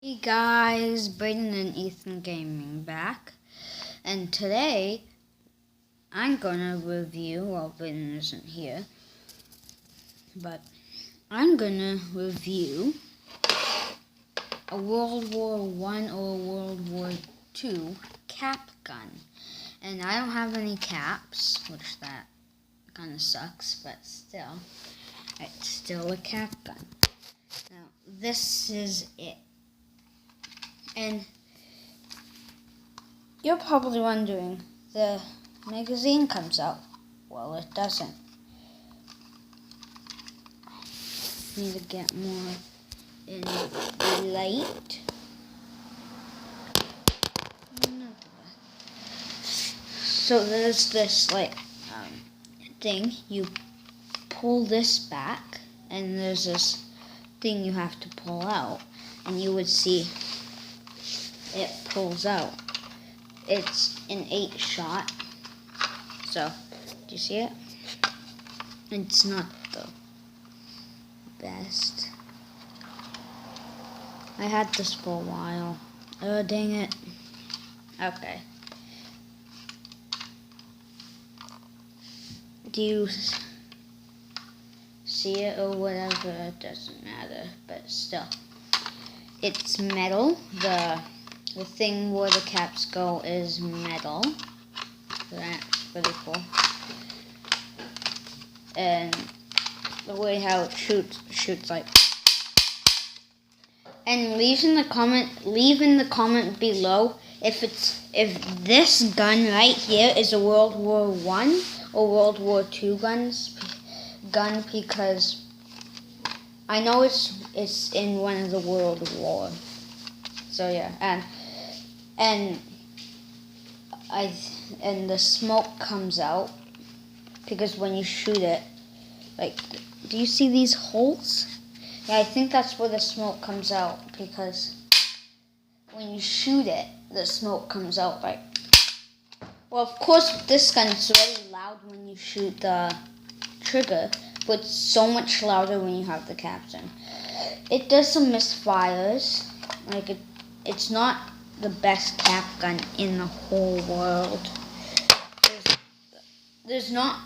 Hey guys, Brayden and Ethan Gaming back, and today I'm gonna review, well, Brayden isn't here, but I'm gonna review a World War I or World War II cap gun. And I don't have any caps, which that kinda sucks, but still, it's still a cap gun. Now, this is it. And you're probably wondering, the magazine comes out. Well, it doesn't. Need to get more in light. So there's this thing. You pull this back, and there's this thing you have to pull out, and you would see it pulls out. It's an 8-shot. So, do you see it? It's not the best. I had this for a while. Oh, dang it. Okay. Do you see it or whatever? It doesn't matter, but still. It's metal. The thing where the caps go is metal. That's really cool. And the way how it shoots like. And leave in the comment below if this gun right here is a World War I or World War II gun, because I know it's in one of the World War. So yeah, and the smoke comes out because when you shoot it, like, do you see these holes? Yeah, I think that's where the smoke comes out, because when you shoot it, the smoke comes out like. Well, of course, this gun is really loud when you shoot the trigger, but it's so much louder when you have the caps in. It does some misfires, like it's not the best cap gun in the whole world. There's not.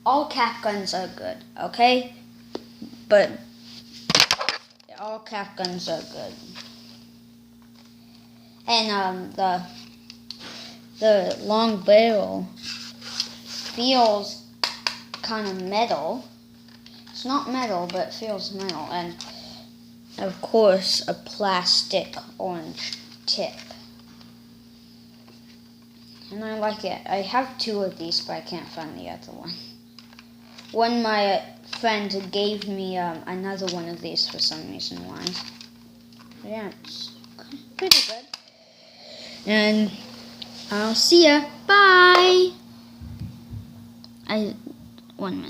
All cap guns are good, okay? But all cap guns are good. And the long barrel feels kind of metal. It's not metal, but it feels metal. And of course, a plastic orange tip. And I like it. I have 2 of these, but I can't find the other one. My friend gave me another one of these for some reason why. Yeah, it's pretty good. And I'll see ya. Bye. 1 minute.